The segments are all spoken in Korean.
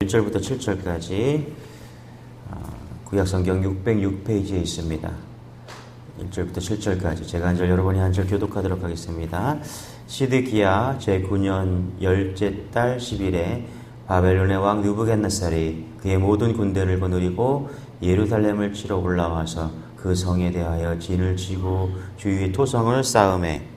1절부터 7절까지 구약성경 606페이지에 있습니다. 1절부터 7절까지 제가 한 절 여러분이 한 절 교독하도록 하겠습니다. 시드기야 제9년 열째 달 10일에 바벨론의 왕 느부갓네살이 그의 모든 군대를 거느리고 예루살렘을 치러 올라와서 그 성에 대하여 진을 치고 주위의 토성을 쌓음에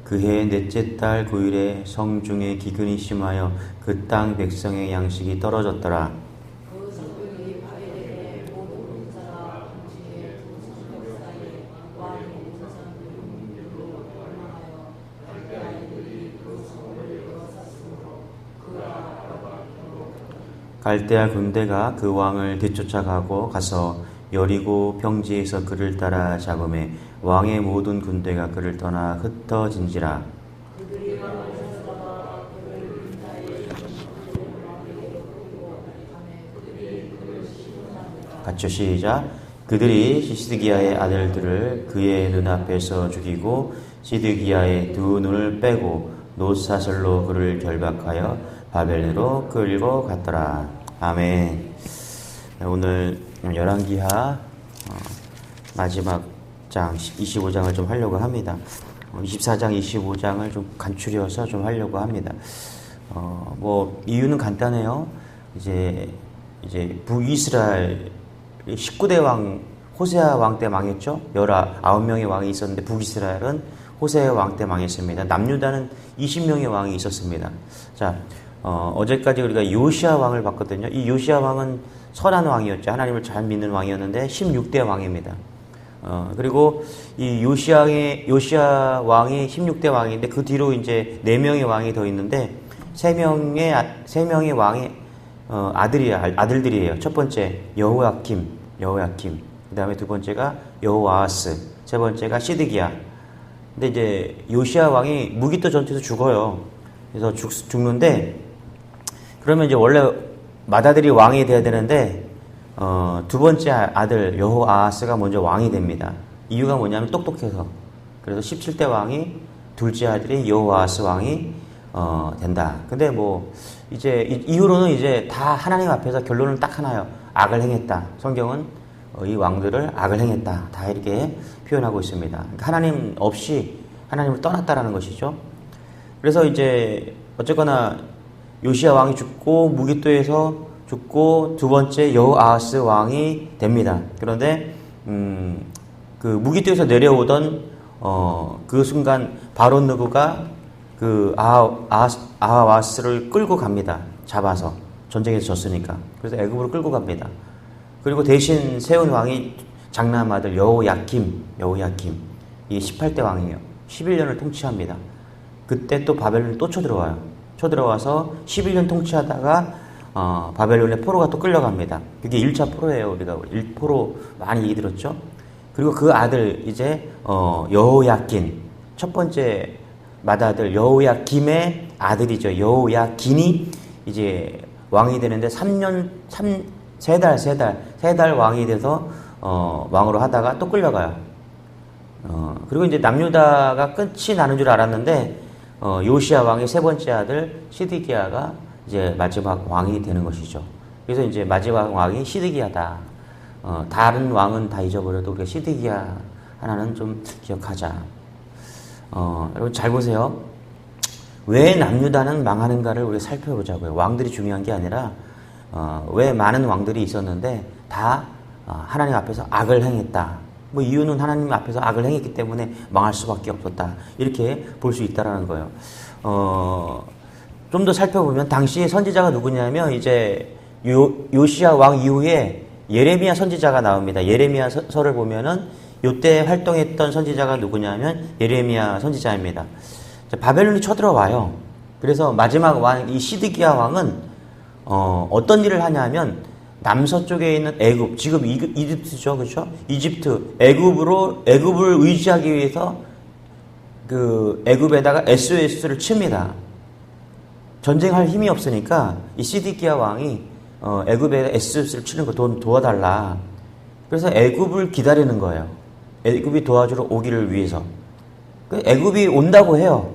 그해 넷째 달 9일에 성중에 기근이 심하여 그 땅 백성의 양식이 떨어졌더라. 갈대아 군대가 그 왕을 뒤쫓아가고 가서 여리고 평지에서 그를 따라 잡음에 왕의 모든 군대가 그를 떠나 흩어진지라. 같이 시작. 그들이 시드기야의 아들들을 그의 눈앞에서 죽이고 시드기야의 두 눈을 빼고 놋사슬로 그를 결박하여 바벨론으로 끌고 갔더라. 아멘. 오늘 열왕기하 마지막 장 25장을 좀 하려고 합니다. 24장 25장을 좀 간추려서 좀 하려고 합니다. 이유는 간단해요. 이제 북이스라엘 19대 왕 호세아 왕 때 망했죠. 19명의 왕이 있었는데 북이스라엘은 호세아 왕 때 망했습니다. 남유다는 20명의 왕이 있었습니다. 자, 어제까지 우리가 요시아 왕을 봤거든요. 이 요시아 왕은 선한 왕이었죠. 하나님을 잘 믿는 왕이었는데 16대 왕입니다. 그리고 이 요시아 왕이 16대 왕인데 그 뒤로 이제 4명의 왕이 더 있는데 3명의 왕의 아들들이에요. 첫 번째 여호야킴. 그 다음에 두 번째가 여호아하스. 세 번째가 시드기야. 근데 이제 요시아 왕이 무기토 전투에서 죽어요. 그래서 죽는데 그러면 이제 원래 맏아들이 왕이 돼야 되는데 두 번째 아들 여호아하스가 먼저 왕이 됩니다. 이유가 뭐냐면 똑똑해서. 그래서 17대 왕이 둘째 아들이 여호아하스 왕이 된다. 근데 이제 이후로는 이제 다 하나님 앞에서 결론은 딱 하나요. 악을 행했다. 성경은 이 왕들을 악을 행했다. 다 이렇게 표현하고 있습니다. 그러니까 하나님 없이 하나님을 떠났다라는 것이죠. 그래서 이제 어쨌거나 요시아 왕이 죽고 무기토에서 죽고 두 번째 여호아하스 왕이 됩니다. 그런데 그 무기토에서 내려오던 그 순간 바론 느부가 그 아하와스를 끌고 갑니다. 잡아서 전쟁에서 졌으니까. 그래서 애굽으로 끌고 갑니다. 그리고 대신 세운 왕이 장남 아들 여호야킴 이게 18대 왕이에요. 11년을 통치합니다. 그때 또 바벨론이 또 쳐들어와서 11년 통치하다가 바벨론의 포로가 또 끌려갑니다. 그게 1차 포로예요. 우리가 1포로 많이 얘기 들었죠. 그리고 그 아들 이제 여호야킨 첫 번째 맏아들 여호야김의 아들이죠. 여호야긴이 이제 왕이 되는데 3달 왕이 돼서 왕으로 하다가 또 끌려가요. 그리고 이제 남유다가 끝이 나는 줄 알았는데 요시아 왕의 세 번째 아들 시드기야가 이제 마지막 왕이 되는 것이죠. 그래서 이제 마지막 왕이 시드기야다. 다른 왕은 다 잊어버려도 우리가 시드기야 하나는 좀 기억하자. 여러분 잘 보세요. 왜 남유다는 망하는가를 우리가 살펴보자고요. 왕들이 중요한 게 아니라 왜 많은 왕들이 있었는데 다 하나님 앞에서 악을 행했다. 이유는 하나님 앞에서 악을 행했기 때문에 망할 수밖에 없었다. 이렇게 볼 수 있다라는 거예요. 좀 더 살펴보면 당시의 선지자가 누구냐면 이제 요시아 왕 이후에 예레미야 선지자가 나옵니다. 예레미야서를 보면은 이때 활동했던 선지자가 누구냐면 예레미야 선지자입니다. 바벨론이 쳐들어와요. 그래서 마지막 왕 이 시드기야 왕은 어떤 일을 하냐면 남서쪽에 있는 애굽, 지금 이집트죠, 그렇죠? 이집트, 애굽을 의지하기 위해서 그 애굽에다가 SOS를 칩니다. 전쟁할 힘이 없으니까 이 시드기야 왕이 애굽에 SOS를 치는 거 도와달라. 그래서 애굽을 기다리는 거예요. 애굽이 도와주러 오기를 위해서. 애굽이 온다고 해요.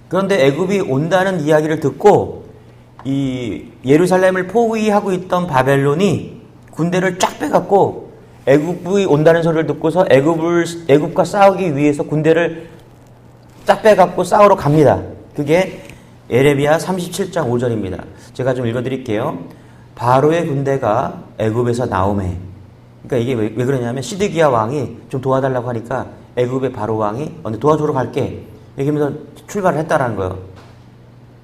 그런데 애굽이 온다는 이야기를 듣고 이 예루살렘을 포위하고 있던 바벨론이 군대를 쫙 빼갖고 애굽이 온다는 소리를 듣고서 애굽과 싸우기 위해서 군대를 쫙 빼갖고 싸우러 갑니다. 그게 에레미야 37장 5절입니다. 제가 좀 읽어드릴게요. 바로의 군대가 애굽에서 나오매. 그러니까 이게 왜 그러냐면 시드기야 왕이 좀 도와달라고 하니까 애굽의 바로 왕이 도와주러 갈게. 얘기하면서 출발을 했다라는 거예요.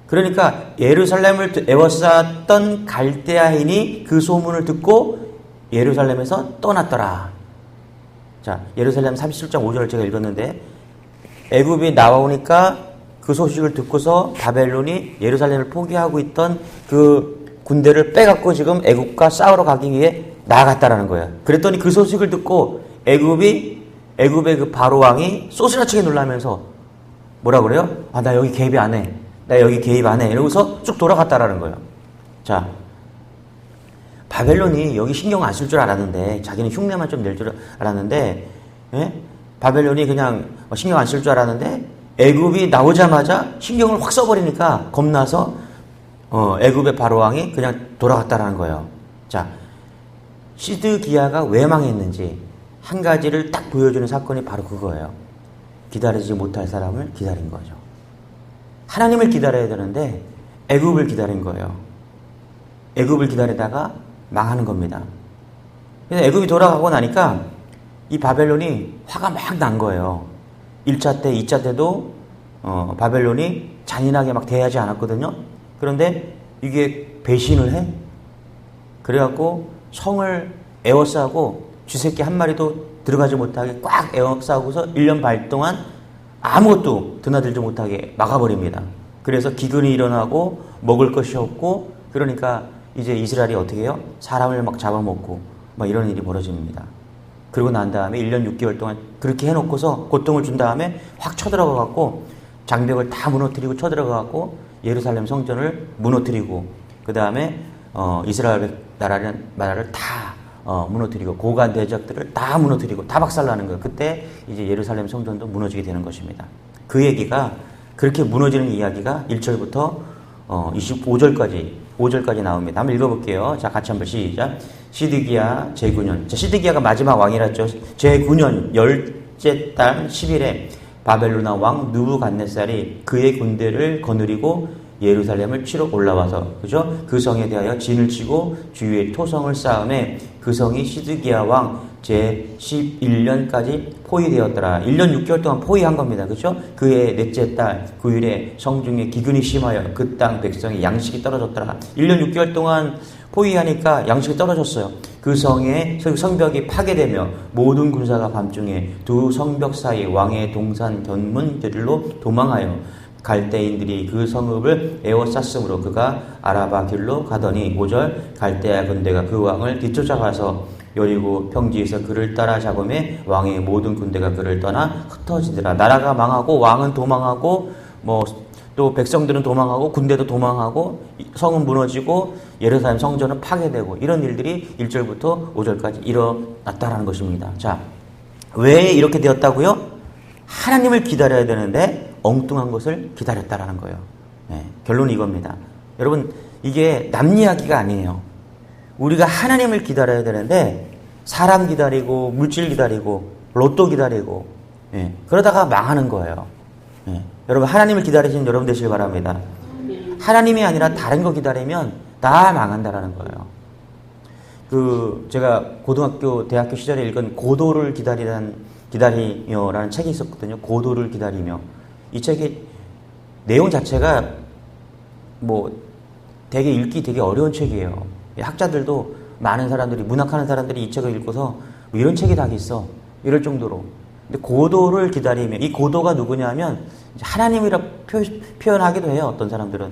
그러니까 예루살렘을 에워쌌던 갈대아인이 그 소문을 듣고 예루살렘에서 떠났더라. 자, 예루살렘 37장 5절을 제가 읽었는데 애굽이 나오니까 그 소식을 듣고서 바벨론이 예루살렘을 포기하고 있던 그 군대를 빼갖고 지금 애굽과 싸우러 가기 위해 나아갔다라는 거예요. 그랬더니 그 소식을 듣고 애굽의 그 바로 왕이 소스라치게 놀라면서 뭐라 그래요? 아, 나 여기 개입 안 해. 나 여기 개입 안 해. 이러고서 쭉 돌아갔다라는 거예요. 자, 바벨론이 여기 신경 안 쓸 줄 알았는데, 자기는 흉내만 좀 낼 줄 알았는데, 예? 바벨론이 그냥 신경 안 쓸 줄 알았는데, 애굽이 나오자마자 신경을 확 써버리니까 겁나서 애굽의 바로왕이 그냥 돌아갔다라는 거예요. 자, 시드기야가 왜 망했는지 한 가지를 딱 보여주는 사건이 바로 그거예요. 기다리지 못할 사람을 기다린 거죠. 하나님을 기다려야 되는데 애굽을 기다린 거예요. 애굽을 기다리다가 망하는 겁니다. 그래서 애굽이 돌아가고 나니까 이 바벨론이 화가 막 난 거예요. 1차 때, 2차 때도 바벨론이 잔인하게 막 대하지 않았거든요. 그런데 이게 배신을 해. 그래갖고 성을 에워싸고 쥐새끼 한 마리도 들어가지 못하게 꽉 에워싸고서 1년 반 동안 아무것도 드나들지 못하게 막아버립니다. 그래서 기근이 일어나고 먹을 것이 없고 그러니까 이제 이스라엘이 어떻게 해요? 사람을 막 잡아먹고 막 이런 일이 벌어집니다. 그러고 난 다음에 1년 6개월 동안 그렇게 해놓고서 고통을 준 다음에 확 쳐들어가갖고 장벽을 다 무너뜨리고 쳐들어가갖고 예루살렘 성전을 무너뜨리고 그 다음에 이스라엘 나라를 다 무너뜨리고 고관 대적들을 다 무너뜨리고 다 박살나는 거예요. 그때 이제 예루살렘 성전도 무너지게 되는 것입니다. 그 얘기가 그렇게 무너지는 이야기가 1절부터 5절까지 나옵니다. 한번 읽어볼게요. 자, 같이 한번 시작. 시드기야 제9년. 자, 시드기야가 마지막 왕이랐죠. 제9년 10째 달 10일에 바벨로나 왕 느부갓네살이 그의 군대를 거느리고 예루살렘을 치러 올라와서 그죠? 그 성에 대하여 진을 치고 주위에 토성을 쌓음에 그 성이 시드기야 왕 제11년까지 포위되었더라. 1년 6개월 동안 포위한 겁니다. 그죠? 그의 넷째 달 9일에 성중에 기근이 심하여 그 땅 백성의 양식이 떨어졌더라. 1년 6개월 동안 포위하니까 양식이 떨어졌어요. 그 성의 성벽이 파괴되며 모든 군사가 밤중에 두 성벽 사이 왕의 동산 견문들로 도망하여 갈대인들이 그 성읍을 에워쌌으므로 그가 아라바 길로 가더니 5절 갈대아 군대가 그 왕을 뒤쫓아가서 여리고 평지에서 그를 따라잡음에 왕의 모든 군대가 그를 떠나 흩어지더라. 나라가 망하고 왕은 도망하고 또 백성들은 도망하고 군대도 도망하고 성은 무너지고 예루살렘 성전은 파괴되고 이런 일들이 1절부터 5절까지 일어났다라는 것입니다. 자, 왜 이렇게 되었다고요? 하나님을 기다려야 되는데 엉뚱한 것을 기다렸다라는 거예요. 네, 결론이 이겁니다. 여러분, 이게 남 이야기가 아니에요. 우리가 하나님을 기다려야 되는데 사람 기다리고 물질 기다리고 로또 기다리고 그러다가 망하는 거예요. 여러분, 하나님을 기다리시는 여러분 되시길 바랍니다. 하나님이 아니라 다른 거 기다리면 다 망한다라는 거예요. 제가 고등학교, 대학교 시절에 읽은 고도를 기다리며라는 책이 있었거든요. 고도를 기다리며. 이 책의 내용 자체가 되게 읽기 되게 어려운 책이에요. 학자들도 많은 사람들이, 문학하는 사람들이 이 책을 읽고서 이런 책이 다 있어. 이럴 정도로. 근데 고도를 기다리며, 이 고도가 누구냐면 하나님이라 표현하기도 해요. 어떤 사람들은.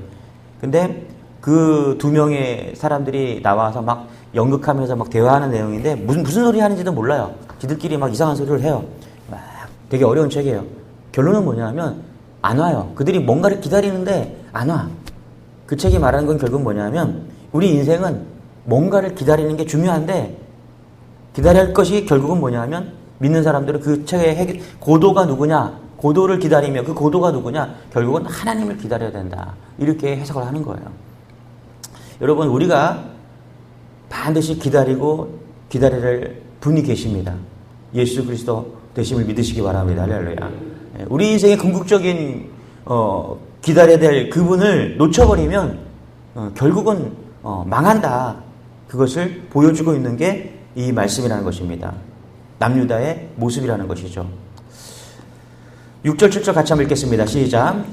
근데 그 두 명의 사람들이 나와서 막 연극하면서 막 대화하는 내용인데 무슨 소리 하는지도 몰라요. 지들끼리 막 이상한 소리를 해요. 막 되게 어려운 책이에요. 결론은 뭐냐면 안 와요. 그들이 뭔가를 기다리는데 안 와. 그 책이 말하는 건 결국 뭐냐면 우리 인생은 뭔가를 기다리는 게 중요한데 기다릴 것이 결국은 뭐냐면 믿는 사람들은 그 책의 고도가 누구냐? 고도를 기다리며 그 고도가 누구냐? 결국은 하나님을 기다려야 된다. 이렇게 해석을 하는 거예요. 여러분, 우리가 반드시 기다리고 기다려야 할 분이 계십니다. 예수 그리스도 되심을 믿으시기 바랍니다. 할렐루야. 우리 인생의 궁극적인 기다려야 될 그분을 놓쳐버리면 결국은 망한다. 그것을 보여주고 있는 게 이 말씀이라는 것입니다. 남유다의 모습이라는 것이죠. 6절 7절 같이 한번 읽겠습니다. 시작.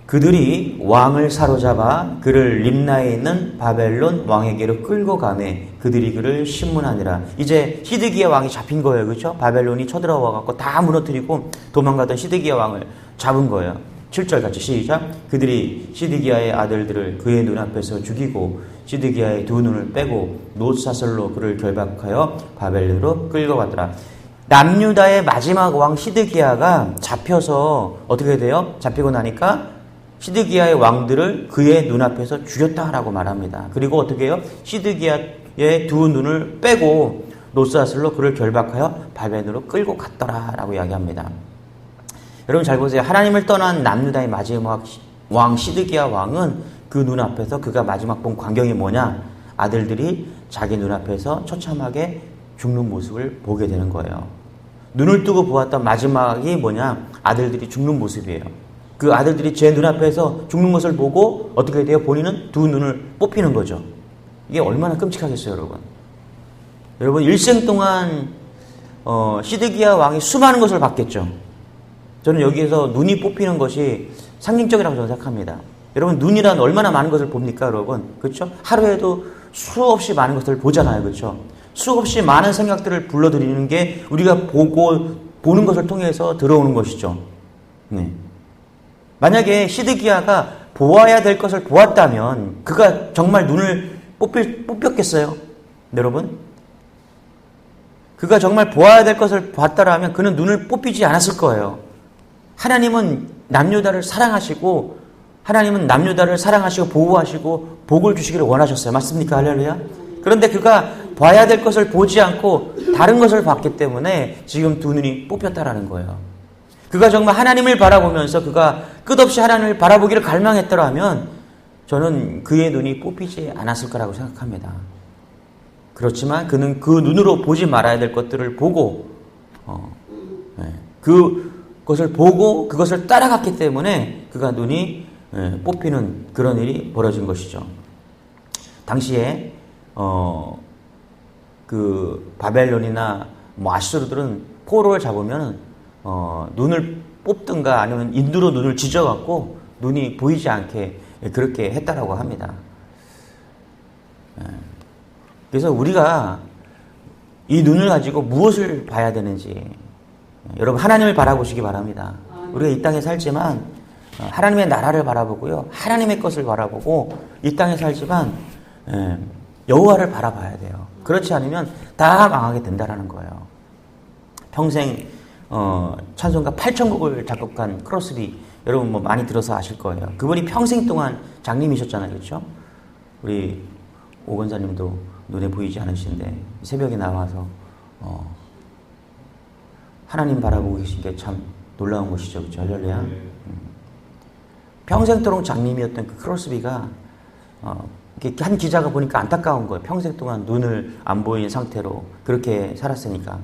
그들이 왕을 사로잡아 그를 림나에 있는 바벨론 왕에게로 끌고 가매 그들이 그를 신문하니라. 이제 시드기야 왕이 잡힌 거예요. 그렇죠? 바벨론이 쳐들어와 갖고 다 무너뜨리고 도망가던 시드기야 왕을 잡은 거예요. 7절 같이 시작. 그들이 시드기야의 아들들을 그의 눈앞에서 죽이고 시드기야의 두 눈을 빼고 놋사슬로 그를 결박하여 바벨론으로 끌고 갔더라. 남유다의 마지막 왕 시드기야가 잡혀서 어떻게 돼요? 잡히고 나니까 시드기야의 왕들을 그의 눈앞에서 죽였다라고 말합니다. 그리고 어떻게 해요? 시드기야의 두 눈을 빼고 놋사슬로 그를 결박하여 바벨론으로 끌고 갔더라라고 이야기합니다. 여러분 잘 보세요. 하나님을 떠난 남유다의 마지막 왕 시드기야 왕은 그 눈앞에서 그가 마지막 본 광경이 뭐냐? 아들들이 자기 눈앞에서 처참하게 죽는 모습을 보게 되는 거예요. 눈을 뜨고 보았던 마지막이 뭐냐? 아들들이 죽는 모습이에요. 그 아들들이 제 눈앞에서 죽는 것을 보고 어떻게 돼요? 본인은 두 눈을 뽑히는 거죠. 이게 얼마나 끔찍하겠어요, 여러분. 여러분 일생 동안 시드기야 왕이 수많은 것을 봤겠죠. 저는 여기에서 눈이 뽑히는 것이 상징적이라고 저는 생각합니다. 여러분 눈이란 얼마나 많은 것을 봅니까, 여러분? 그렇죠? 하루에도 수없이 많은 것들을 보잖아요, 그렇죠? 수없이 많은 생각들을 불러들이는 게 우리가 보는 것을 통해서 들어오는 것이죠. 네. 만약에 시드기야가 보아야 될 것을 보았다면 그가 정말 눈을 뽑혔겠어요? 여러분? 그가 정말 보아야 될 것을 봤다라면 그는 눈을 뽑히지 않았을 거예요. 하나님은 남유다를 사랑하시고 하나님은 남유다를 사랑하시고 보호하시고 복을 주시기를 원하셨어요. 맞습니까? 할렐루야. 그런데 그가 봐야 될 것을 보지 않고 다른 것을 봤기 때문에 지금 두 눈이 뽑혔다라는 거예요. 그가 정말 하나님을 바라보면서 그가 끝없이 하나님을 바라보기를 갈망했더라면 저는 그의 눈이 뽑히지 않았을 거라고 생각합니다. 그렇지만 그는 그 눈으로 보지 말아야 될 것들을 보고 그것을 보고 그것을 따라갔기 때문에 그가 눈이 뽑히는 그런 일이 벌어진 것이죠. 당시에 그 바벨론이나 뭐 아수르들은 포로를 잡으면 눈을 뽑든가 아니면 인두로 눈을 지져갖고 눈이 보이지 않게 그렇게 했다라고 합니다. 그래서 우리가 이 눈을 가지고 무엇을 봐야 되는지 여러분 하나님을 바라보시기 바랍니다. 우리가 이 땅에 살지만 하나님의 나라를 바라보고요. 하나님의 것을 바라보고 이 땅에 살지만 여호와를 바라봐야 돼요. 그렇지 않으면 다 망하게 된다라는 거예요. 평생 찬송가 8,000곡을 작곡한 크로스비 여러분 뭐 많이 들어서 아실 거예요. 그분이 평생 동안 장님이셨잖아요. 그렇죠? 우리 오 권사님도 눈에 보이지 않으신데 새벽에 나와서 하나님 바라보고 계신 게 참 놀라운 것이죠. 그렇죠? 할렐루야. 평생도록 장님이었던 그 크로스비가 한 기자가 보니까 안타까운 거예요. 평생 동안 눈을 안 보이는 상태로 그렇게 살았으니까.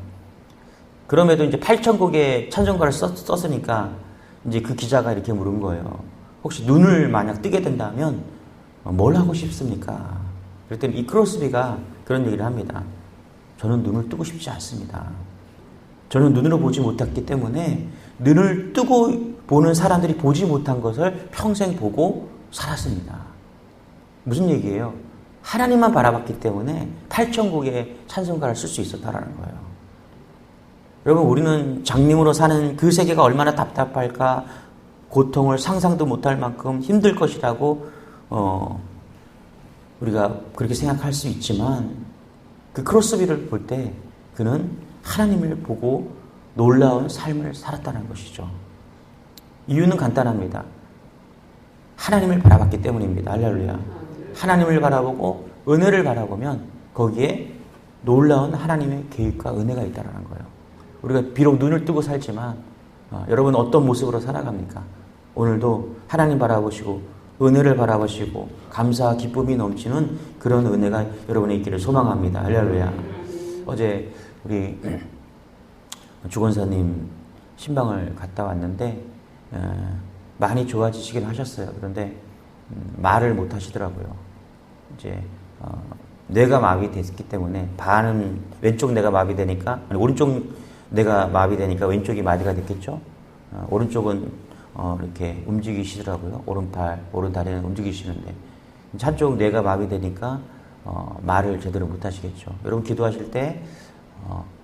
그럼에도 이제 8,000곡의 찬송가를 썼으니까 이제 그 기자가 이렇게 물은 거예요. 혹시 눈을 만약 뜨게 된다면 뭘 하고 싶습니까? 그랬더니 이 크로스비가 그런 얘기를 합니다. 저는 눈을 뜨고 싶지 않습니다. 저는 눈으로 보지 못했기 때문에 눈을 뜨고 보는 사람들이 보지 못한 것을 평생 보고 살았습니다. 무슨 얘기예요? 하나님만 바라봤기 때문에 8,000곡의 찬송가를 쓸 수 있었다라는 거예요. 여러분 우리는 장님으로 사는 그 세계가 얼마나 답답할까 고통을 상상도 못할 만큼 힘들 것이라고 우리가 그렇게 생각할 수 있지만 그 크로스비를 볼 때 그는 하나님을 보고 놀라운 삶을 살았다는 것이죠. 이유는 간단합니다. 하나님을 바라봤기 때문입니다. 할렐루야. 하나님을 바라보고 은혜를 바라보면 거기에 놀라운 하나님의 계획과 은혜가 있다는 거예요. 우리가 비록 눈을 뜨고 살지만 여러분 어떤 모습으로 살아갑니까? 오늘도 하나님 바라보시고 은혜를 바라보시고 감사와 기쁨이 넘치는 그런 은혜가 여러분의 있기를 소망합니다. 할렐루야. 어제 우리 주권사님 신방을 갔다 왔는데 많이 좋아지시긴 하셨어요. 그런데 말을 못 하시더라고요. 이제 뇌가 마비됐기 때문에 반은 왼쪽 뇌가 마비되니까 오른쪽 뇌가 마비되니까 왼쪽이 마비가 됐겠죠. 오른쪽은 이렇게 움직이시더라고요. 오른다리는 움직이시는데 한쪽 뇌가 마비되니까 말을 제대로 못 하시겠죠. 여러분 기도하실 때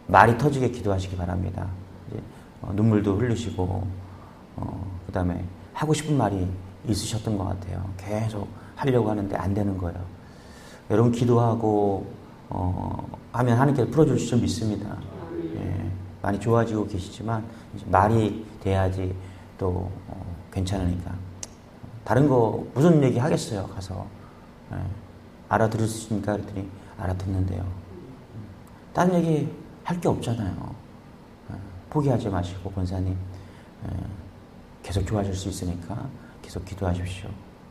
말이 터지게 기도하시기 바랍니다. 이제, 눈물도 흘리시고 그 다음에 하고 싶은 말이 있으셨던 것 같아요. 계속 하려고 하는데 안 되는 거예요. 여러분 기도하고 하면 하나님께서 풀어주실 줄 믿습니다. 예, 많이 좋아지고 계시지만 이제 말이 돼야지 또 괜찮으니까. 다른 거 무슨 얘기 하겠어요 가서. 예, 알아들으십니까 그랬더니 알아듣는데요. 다른 얘기 할 게 없잖아요. 예, 포기하지 마시고 권사님 계속 좋아질 수 있으니까 계속 기도하십시오.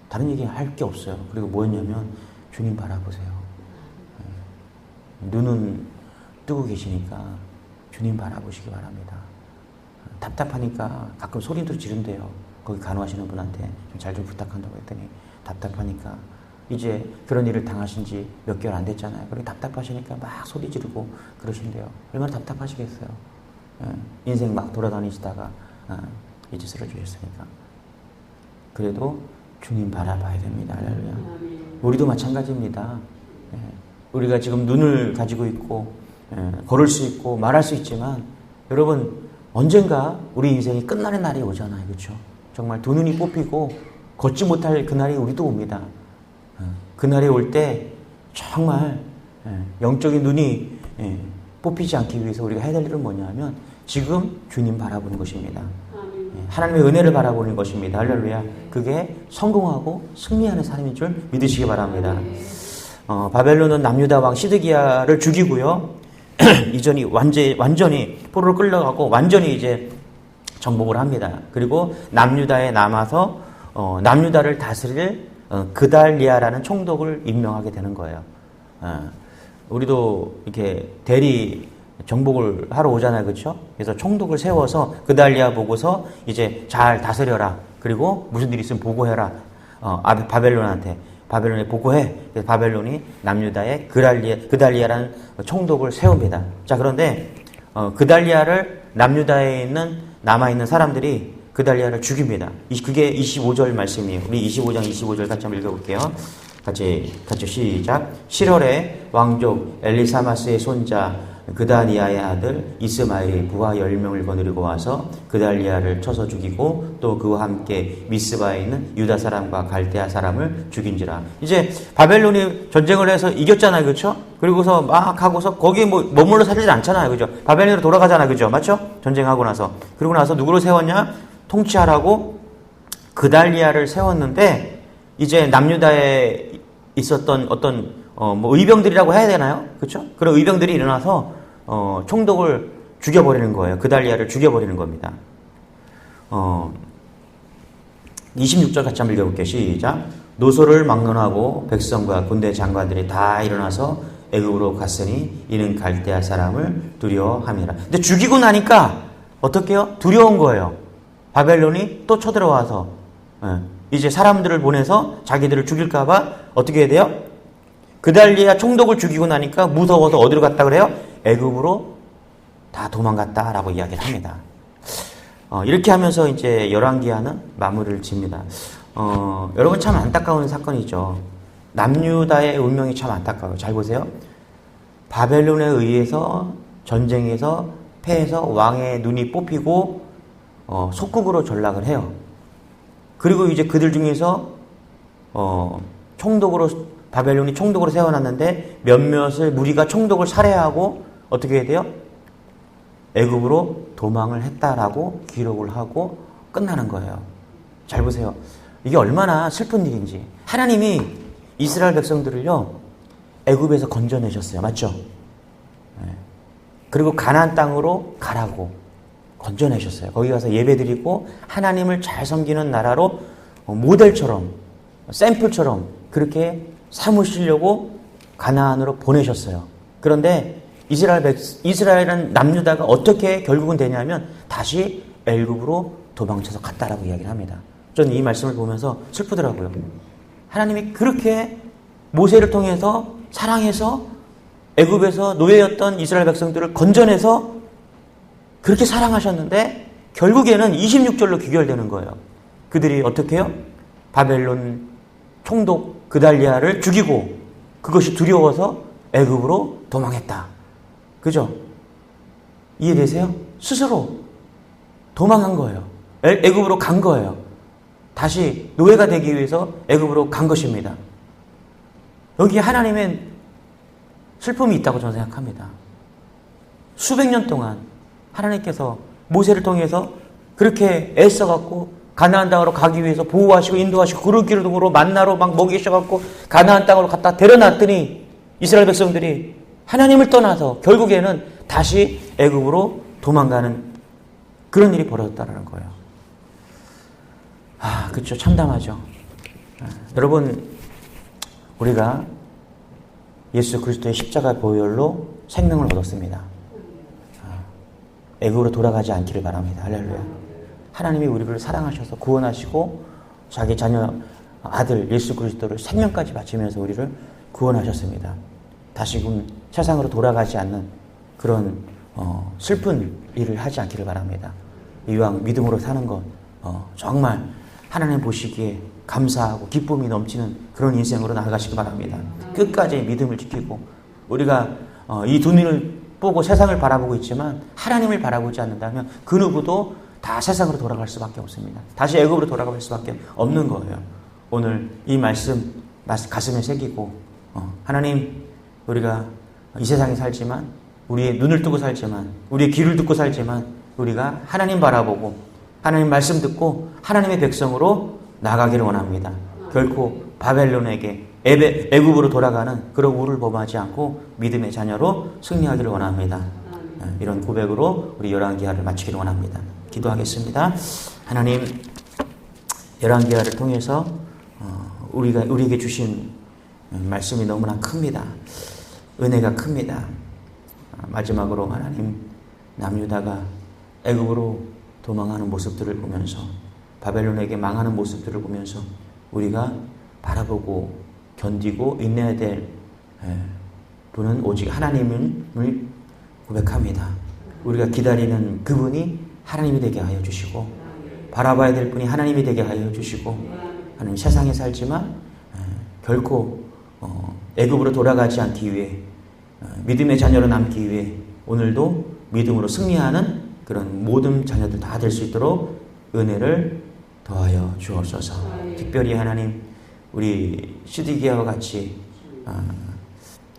다른 얘기 할 게 없어요. 그리고 뭐였냐면 주님 바라보세요. 눈은 뜨고 계시니까 주님 바라보시기 바랍니다. 답답하니까 가끔 소리도 지른대요. 거기 간호하시는 분한테 좀 잘 좀 부탁한다고 했더니 답답하니까 이제 그런 일을 당하신 지 몇 개월 안 됐잖아요. 그리고 답답하시니까 막 소리 지르고 그러신대요. 얼마나 답답하시겠어요. 인생 막 돌아다니시다가 이제 쓰러지셨으니까. 그래도 주님 바라봐야 됩니다. 할렐루야. 우리도 마찬가지입니다. 우리가 지금 눈을 가지고 있고 걸을 수 있고 말할 수 있지만 여러분 언젠가 우리 인생이 끝나는 날이 오잖아요. 그렇죠? 정말 두 눈이 뽑히고 걷지 못할 그날이 우리도 옵니다. 그날이 올 때 정말 영적인 눈이 뽑히지 않기 위해서 우리가 해야 될 일은 뭐냐면 지금 주님 바라보는 것입니다. 하나님의 은혜를 바라보는 것입니다. 할렐루야. 그게 성공하고 승리하는 삶인 줄 믿으시기 바랍니다. 바벨론은 남유다 왕 시드기야를 죽이고요. 이전이 완전히 포로로 끌려가고 완전히 이제 정복을 합니다. 그리고 남유다에 남아서 남유다를 다스릴 그달리아라는 총독을 임명하게 되는 거예요. 우리도 이렇게 대리 정복을 하러 오잖아요. 그렇죠? 그래서 총독을 세워서 그달리아 보고서 이제 잘 다스려라. 그리고 무슨 일이 있으면 보고해라. 바벨론한테. 바벨론에 보고해. 그래서 바벨론이 남유다에 그달리아라는 총독을 세웁니다. 자, 그런데 그달리아를 남유다에 남아있는 사람들이 그달리아를 죽입니다. 그게 25절 말씀이에요. 우리 25장 25절 같이 한번 읽어볼게요. 같이 시작. 7월에 왕족 엘리사마스의 손자 그다니아의 아들 이스마엘이 부하 10명을 거느리고 와서 그달리아를 쳐서 죽이고 또 그와 함께 미스바에 있는 유다 사람과 갈대아 사람을 죽인지라. 이제 바벨론이 전쟁을 해서 이겼잖아요. 그렇죠? 그리고서 막 하고서 거기에 머물러 살지 않잖아요. 그죠? 바벨론으로 돌아가잖아요. 그죠? 맞죠? 전쟁하고 나서. 그러고 나서 누구를 세웠냐? 통치하라고 그달리아를 세웠는데 이제 남유다에 있었던 어떤 의병들이라고 해야 되나요? 그렇죠? 그런 의병들이 일어나서 총독을 죽여버리는 거예요. 그달리아를 죽여버리는 겁니다. 26절 같이 한번 읽어볼게요. 시작. 노소를 막론하고 백성과 군대 장관들이 다 일어나서 애굽으로 갔으니 이는 갈대아 사람을 두려워함이라. 근데 죽이고 나니까 어떻게 해요? 두려운 거예요. 바벨론이 또 쳐들어와서 이제 사람들을 보내서 자기들을 죽일까봐 어떻게 해야 돼요? 그달리아 총독을 죽이고 나니까 무서워서 어디로 갔다 그래요? 애굽으로 다 도망갔다라고 이야기를 합니다. 이렇게 하면서 이제 열왕기하는 마무리를 짓니다. 여러분 참 안타까운 사건이죠. 남유다의 운명이 참 안타까워요. 잘 보세요. 바벨론에 의해서 전쟁에서 패해서 왕의 눈이 뽑히고 속국으로 전락을 해요. 그리고 이제 그들 중에서 바벨론이 총독으로 세워놨는데 몇몇을 무리가 총독을 살해하고 어떻게 해야 돼요? 애굽으로 도망을 했다라고 기록을 하고 끝나는 거예요. 잘 보세요. 이게 얼마나 슬픈 일인지. 하나님이 이스라엘 백성들을요 애굽에서 건져내셨어요. 맞죠? 그리고 가나안 땅으로 가라고 건져내셨어요. 거기 가서 예배드리고 하나님을 잘 섬기는 나라로 모델처럼, 샘플처럼 그렇게 삼으시려고 가나안으로 보내셨어요. 그런데 이스라엘은 남유다가 어떻게 결국은 되냐면 다시 애굽으로 도망쳐서 갔다라고 이야기를 합니다. 저는 이 말씀을 보면서 슬프더라고요. 하나님이 그렇게 모세를 통해서 사랑해서 애굽에서 노예였던 이스라엘 백성들을 건져내서 그렇게 사랑하셨는데 결국에는 26절로 귀결되는 거예요. 그들이 어떻게 해요? 바벨론 총독 그달리아를 죽이고 그것이 두려워서 애굽으로 도망했다. 그죠? 이해되세요? 스스로 도망한 거예요. 애굽으로 간 거예요. 다시 노예가 되기 위해서 애굽으로 간 것입니다. 여기에 하나님의 슬픔이 있다고 저는 생각합니다. 수백 년 동안 하나님께서 모세를 통해서 그렇게 애써갖고 가나안 땅으로 가기 위해서 보호하시고 인도하시고 구름기둥으로 만나로 막 먹이셔갖고 가나안 땅으로 갖다 데려놨더니 이스라엘 백성들이 하나님을 떠나서 결국에는 다시 애굽으로 도망가는 그런 일이 벌어졌다는 거예요. 그렇죠. 참담하죠. 여러분, 우리가 예수 그리스도의 십자가 보혈로 생명을 얻었습니다. 애굽으로 돌아가지 않기를 바랍니다. 할렐루야. 하나님이 우리를 사랑하셔서 구원하시고 자기 자녀 아들 예수 그리스도를 생명까지 바치면서 우리를 구원하셨습니다. 다시금 세상으로 돌아가지 않는 그런 슬픈 일을 하지 않기를 바랍니다. 이왕 믿음으로 사는 것 정말 하나님 보시기에 감사하고 기쁨이 넘치는 그런 인생으로 나아가시기 바랍니다. 끝까지 믿음을 지키고 우리가 이 두 눈을 보고 세상을 바라보고 있지만 하나님을 바라보지 않는다면 그 누구도 다 세상으로 돌아갈 수밖에 없습니다. 다시 애굽으로 돌아갈 수밖에 없는 거예요. 오늘 이 말씀 가슴에 새기고 하나님, 우리가 이 세상에 살지만 우리의 눈을 뜨고 살지만 우리의 귀를 듣고 살지만 우리가 하나님 바라보고 하나님 말씀 듣고 하나님의 백성으로 나가기를 원합니다. 결코 바벨론에게 애굽으로 돌아가는 그런 우를 범하지 않고 믿음의 자녀로 승리하기를 원합니다. 이런 고백으로 우리 열왕기하를 마치기를 원합니다. 기도하겠습니다. 하나님, 열왕기하를 통해서 우리에게 주신 말씀이 너무나 큽니다. 은혜가 큽니다. 마지막으로 하나님, 남유다가 애굽으로 도망하는 모습들을 보면서 바벨론에게 망하는 모습들을 보면서 우리가 바라보고 견디고 인내해야 될 분은 오직 하나님을 고백합니다. 우리가 기다리는 그분이 하나님이 되게 하여 주시고 바라봐야 될 분이 하나님이 되게 하여 주시고 하나님, 세상에 살지만 결코 애굽으로 돌아가지 않기 위해 믿음의 자녀로 남기 위해 오늘도 믿음으로 승리하는 그런 모든 자녀들 다 될 수 있도록 은혜를 더하여 주옵소서. 특별히 하나님, 우리 시드기야와 같이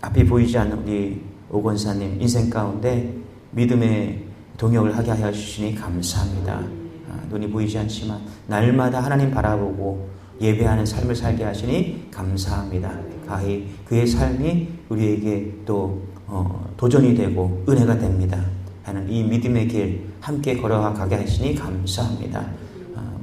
앞이 보이지 않는 우리 오건사님 인생 가운데 믿음의 동역을 하게 하여 주시니 감사합니다. 눈이 보이지 않지만 날마다 하나님 바라보고 예배하는 삶을 살게 하시니 감사합니다. 가히 그의 삶이 우리에게 또 도전이 되고 은혜가 됩니다. 하는 이 믿음의 길 함께 걸어가게 하시니 감사합니다.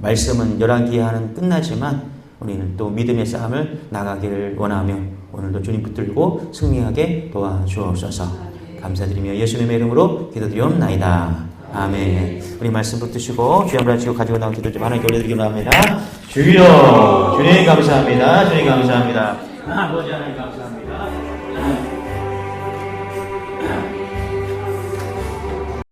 말씀은 열왕기하는 끝나지만 우리는 또 믿음의 싸움을 나가기를 원하며 오늘도 주님 붙들고 승리하게 도와주옵소서. 감사드리며 예수님의 이름으로 기도드리옵나이다. 아멘. 우리 말씀 붙드시고 주여 한번 하시고 가지고 나온 기도 좀 하나님께 올려드리기 원합니다. 주여, 주님 감사합니다. 주님 감사합니다. 아버지 하나님 감사합니다.